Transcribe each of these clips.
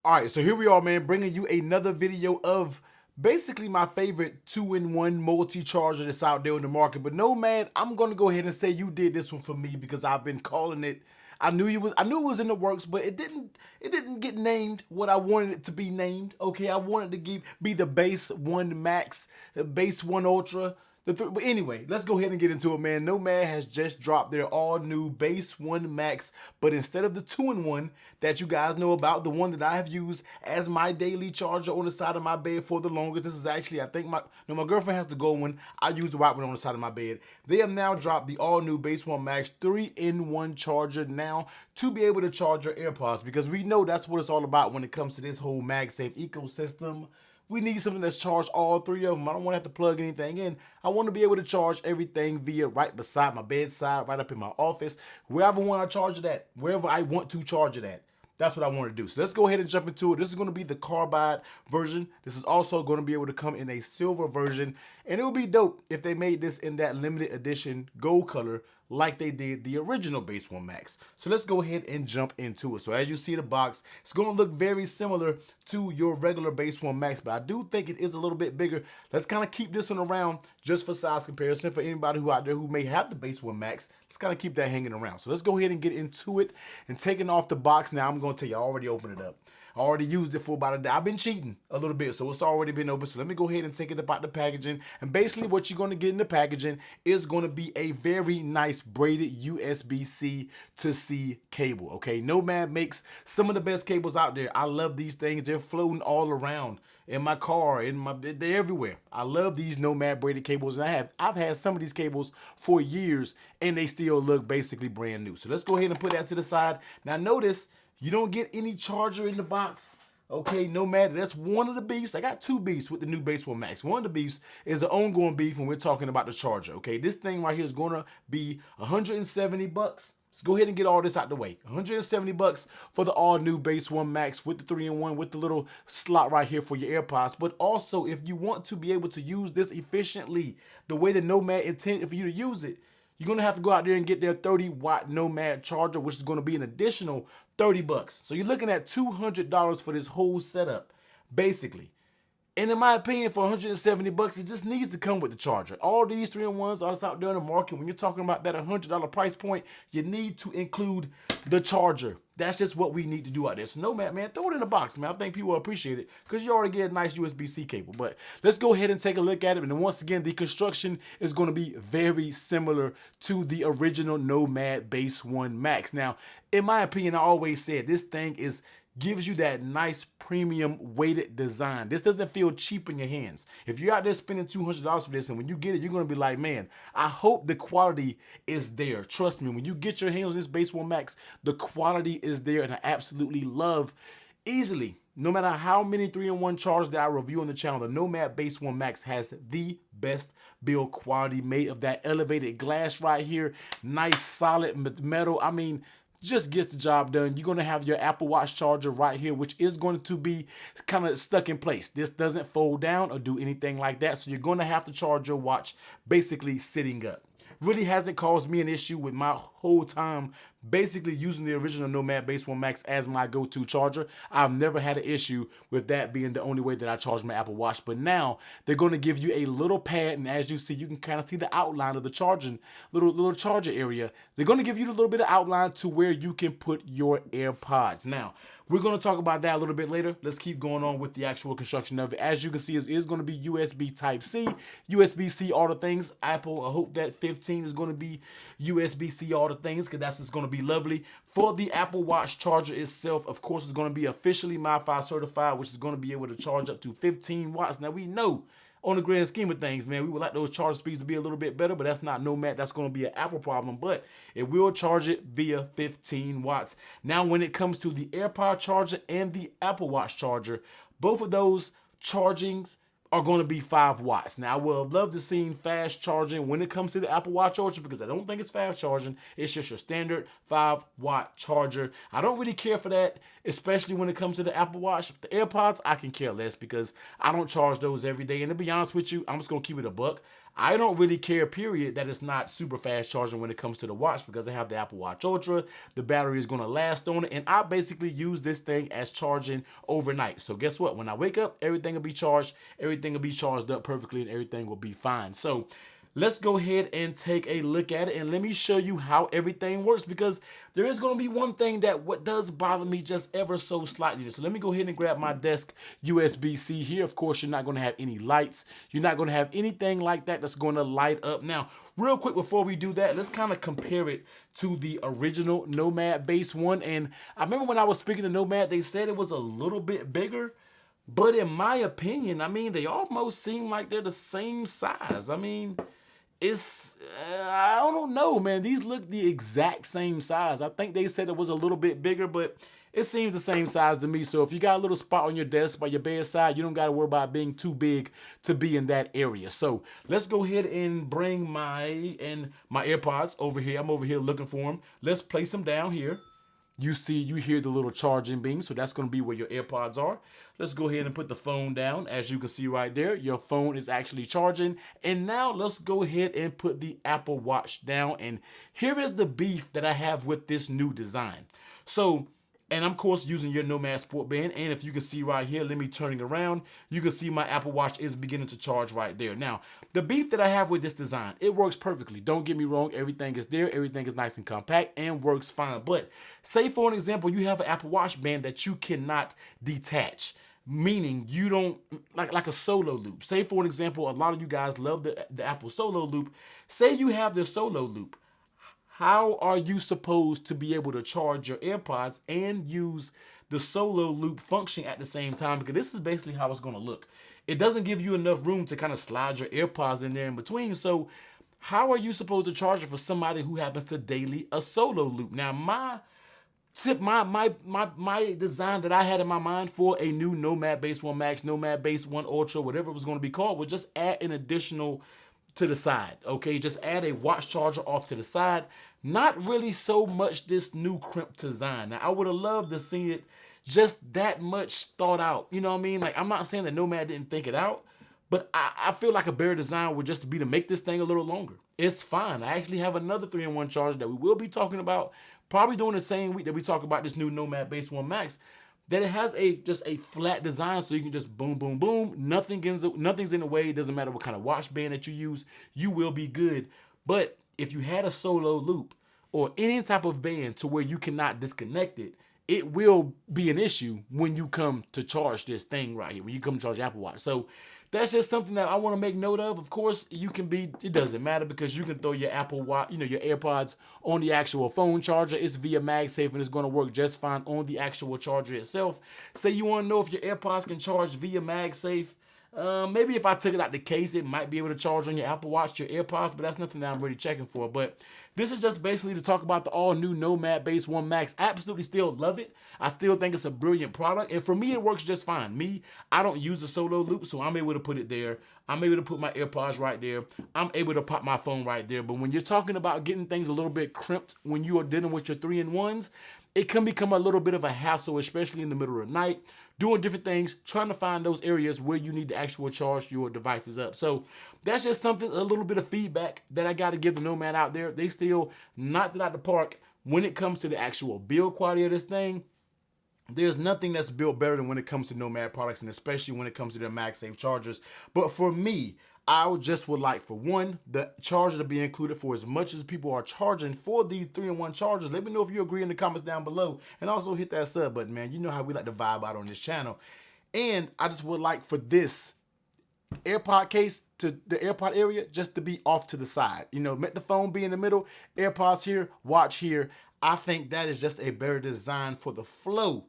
All right, so here we are, man, bringing you another video of basically my favorite 2-in-1 multi-charger that's out there in the market. But no, man, I'm gonna go ahead and say you did this one for me because I've been calling it. I knew it was in the works, but it didn't get named what I wanted it to be named. Okay, I wanted to be the Base One Max, the Base One Ultra. But anyway, let's go ahead and get into it, man. Nomad has just dropped their all-new Base One Max, but instead of the 2-in-1 that you guys know about, the one that I have used as my daily charger on the side of my bed for the longest. This is actually, I think my girlfriend has the gold one. I use the white one on the side of my bed. They have now dropped the all-new Base One Max 3-in-1 charger now to be able to charge your AirPods, because we know that's what it's all about when it comes to this whole MagSafe ecosystem. We need something that's charged all three of them. I don't want to have to plug anything in. I want to be able to charge everything via right beside my bedside, right up in my office, wherever I want to charge it at, wherever I want to charge it at. That's what I want to do. So let's go ahead and jump into it. This is going to be the carbide version. This is also going to be able to come in a silver version. And it would be dope if they made this in that limited edition gold color like they did the original Base One Max. So let's go ahead and jump into it. So as you see the box, it's going to look very similar to your regular Base One Max, but I do think it is a little bit bigger. Let's kind of keep this one around just for size comparison for anybody who out there who may have the Base One Max. Let's kind of keep that hanging around. So let's go ahead and get into it and taking off the box. Now I'm going to tell you, I already opened it up. I already used it for about a day. I've been cheating a little bit, so it's already been open. So let me go ahead and take it about the packaging. And basically what you're going to get in the packaging is going to be a very nice braided USB-C to C cable. Okay, Nomad makes some of the best cables out there. I love these things. They're floating all around in my car, they're everywhere. I love these Nomad braided cables, and I've had some of these cables for years, and they still look basically brand new. So let's go ahead and put that to the side. Now notice, you don't get any charger in the box. Okay, Nomad, that's one of the beefs. I got two beefs with the new Base One Max. One of the beefs is the ongoing beef when we're talking about the charger. Okay, this thing right here is gonna be 170 bucks. Let's go ahead and get all this out the way. 170 bucks for the all new Base One Max with the 3-in-1 with the little slot right here for your AirPods. But also, if you want to be able to use this efficiently, the way that Nomad intended for you to use it, you're gonna have to go out there and get their 30-watt Nomad charger, which is gonna be an additional 30 bucks. So you're looking at $200 for this whole setup, basically. And in my opinion, for 170 bucks, it just needs to come with the charger. All these 3-in-1s are out there in the market. When you're talking about that $100 price point, you need to include the charger. That's just what we need to do out there. So Nomad, man, throw it in the box, man. I think people will appreciate it because you already get a nice USB-C cable. But let's go ahead and take a look at it. And then once again, the construction is going to be very similar to the original Nomad Base One Max. Now, in my opinion, I always said this thing gives you that nice premium weighted design. This doesn't feel cheap in your hands. If you're out there spending $200 for this, and when you get it, you're gonna be like, man, I hope the quality is there. Trust me, when you get your hands on this Base One Max, the quality is there, and I absolutely love easily. No matter how many 3-in-1 chargers that I review on the channel, the Nomad Base One Max has the best build quality, made of that elevated glass right here. Nice solid metal. I mean, just gets the job done. You're going to have your Apple Watch charger right here, which is going to be kind of stuck in place. This doesn't fold down or do anything like that. So you're going to have to charge your watch basically sitting up. Really hasn't caused me an issue with my whole time basically using the original Nomad Base One Max as my go-to charger. I've never had an issue with that being the only way that I charge my Apple Watch. But now they're going to give you a little pad, and as you see, you can kind of see the outline of the charging little charger area. They're going to give you a little bit of outline to where you can put your AirPods. Now, we're going to talk about that a little bit later. Let's keep going on with the actual construction of it. As you can see, it is going to be USB Type-C, USB-C, all the things. Apple, I hope that 15 is going to be USB-C, all the things, because that's just going to be lovely. For the Apple Watch charger itself, of course, it's going to be officially MiFi certified, which is going to be able to charge up to 15 watts. Now, we know on the grand scheme of things, man, we would like those charge speeds to be a little bit better, but that's not Nomad. That's going to be an Apple problem, but it will charge it via 15 watts. Now, when it comes to the AirPod charger and the Apple Watch charger, both of those chargings are going to be 5 watts. Now, I would have loved to see fast charging when it comes to the Apple Watch Ultra, because I don't think it's fast charging. It's just your standard 5-watt charger. I don't really care for that, especially when it comes to the Apple Watch. The AirPods, I can care less because I don't charge those every day. And to be honest with you, I'm just going to keep it a buck. I don't really care, period, that it's not super fast charging when it comes to the watch because I have the Apple Watch Ultra. The battery is going to last on it, and I basically use this thing as charging overnight. So guess what? When I wake up, everything will be charged, everything will be charged up perfectly, and everything will be fine. So let's go ahead and take a look at it, and let me show you how everything works, because there is going to be one thing that what does bother me just ever so slightly. So let me go ahead and grab my desk USB-C here. Of course, you're not going to have any lights. You're not going to have anything like that that's going to light up. Now, real quick before we do that, let's kind of compare it to the original Nomad Base 1. And I remember when I was speaking to Nomad, they said it was a little bit bigger. But in my opinion, I mean, they almost seem like they're the same size. I mean, it's, I don't know, man. These look the exact same size. I think they said it was a little bit bigger, but it seems the same size to me. So if you got a little spot on your desk by your bedside, you don't got to worry about being too big to be in that area. So let's go ahead and bring my AirPods over here. I'm over here looking for them. Let's place them down here. You hear the little charging bing, so that's going to be where your AirPods are. Let's go ahead and put the phone down. As you can see right there, your phone is actually charging. And now let's go ahead and put the Apple Watch down. And here is the beef that I have with this new design. So, and I'm of course using your Nomad Sport Band, and if you can see right here, let me turning around, you can see my Apple Watch is beginning to charge right there. Now, the beef that I have with this design, it works perfectly. Don't get me wrong, everything is there, everything is nice and compact and works fine. But say for an example, you have an Apple Watch band that you cannot detach. Meaning you don't, like a solo loop. Say for an example, a lot of you guys love the Apple Solo Loop. Say you have the Solo Loop. How are you supposed to be able to charge your AirPods and use the Solo Loop function at the same time? Because this is basically how it's going to look. It doesn't give you enough room to kind of slide your AirPods in there in between. So how are you supposed to charge it for somebody who happens to daily a Solo Loop? Now, my design that I had in my mind for a new Nomad Base 1 Max, Nomad Base 1 Ultra, whatever it was going to be called, was just add an additional to the side, okay? Just add a watch charger off to the side. Not really so much this new crimp design. Now, I would have loved to see it just that much thought out. You know what I mean? Like, I'm not saying that Nomad didn't think it out, but I feel like a better design would just be to make this thing a little longer. It's fine. I actually have another 3-in-1 charger that we will be talking about probably during the same week that we talk about this new Nomad Base 1 Max, that it has just a flat design, so you can just boom, boom, boom. Nothing's in the way. It doesn't matter what kind of watch band that you use. You will be good. But if you had a Solo Loop or any type of band to where you cannot disconnect it, it will be an issue when you come to charge this thing right here, when you come to charge Apple Watch. So that's just something that I want to make note of. Of course, it doesn't matter because you can throw your Apple Watch, your AirPods on the actual phone charger. It's via MagSafe and it's going to work just fine on the actual charger itself. Say you want to know if your AirPods can charge via MagSafe. Maybe if I took it out the case, it might be able to charge on your Apple Watch, your AirPods, but that's nothing that I'm really checking for. But this is just basically to talk about the all-new Nomad Base 1 Max. I absolutely still love it. I still think it's a brilliant product, and for me, it works just fine. I don't use the Solo Loop, so I'm able to put it there. I'm able to put my AirPods right there. I'm able to pop my phone right there. But when you're talking about getting things a little bit crimped when you are dealing with your 3-in-1s, it can become a little bit of a hassle, especially in the middle of the night, doing different things, trying to find those areas where you need to actually charge your devices up. So that's just a little bit of feedback that I got to give the Nomad out there. They still knocked it out the park when it comes to the actual build quality of this thing. There's nothing that's built better than when it comes to Nomad products, and especially when it comes to their MagSafe chargers. But for me, I just would like, for one, the charger to be included for as much as people are charging for these 3-in-1 chargers. Let me know if you agree in the comments down below. And also hit that sub button, man. You know how we like to vibe out on this channel. And I just would like for this AirPod case to the AirPod area just to be off to the side. Let the phone be in the middle, AirPods here, watch here. I think that is just a better design for the flow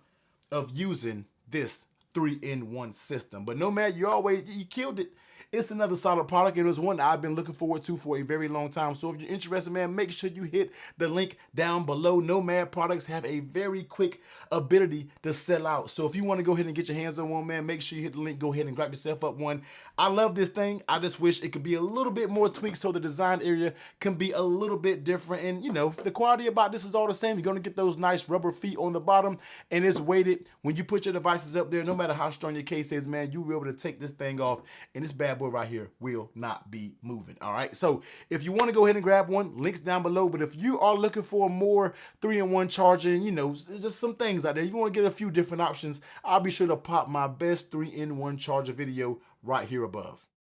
of using this 3-in-1 system. But Nomad, you killed it. It's another solid product, and it was one that I've been looking forward to for a very long time. So if you're interested, man, make sure you hit the link down below. Nomad products have a very quick ability to sell out. So if you want to go ahead and get your hands on one, man, make sure you hit the link. Go ahead and grab yourself up one. I love this thing. I just wish it could be a little bit more tweaked so the design area can be a little bit different. And, the quality about this is all the same. You're going to get those nice rubber feet on the bottom, and it's weighted. When you put your devices up there, no matter matter how strong your case is, man, you will be able to take this thing off, and this bad boy right here will not be moving. All right. So if you want to go ahead and grab one, links down below. But if you are looking for more 3-in-1 charger, you know, there's just some things out there. You want to get a few different options, I'll be sure to pop my best 3-in-1 charger video right here above.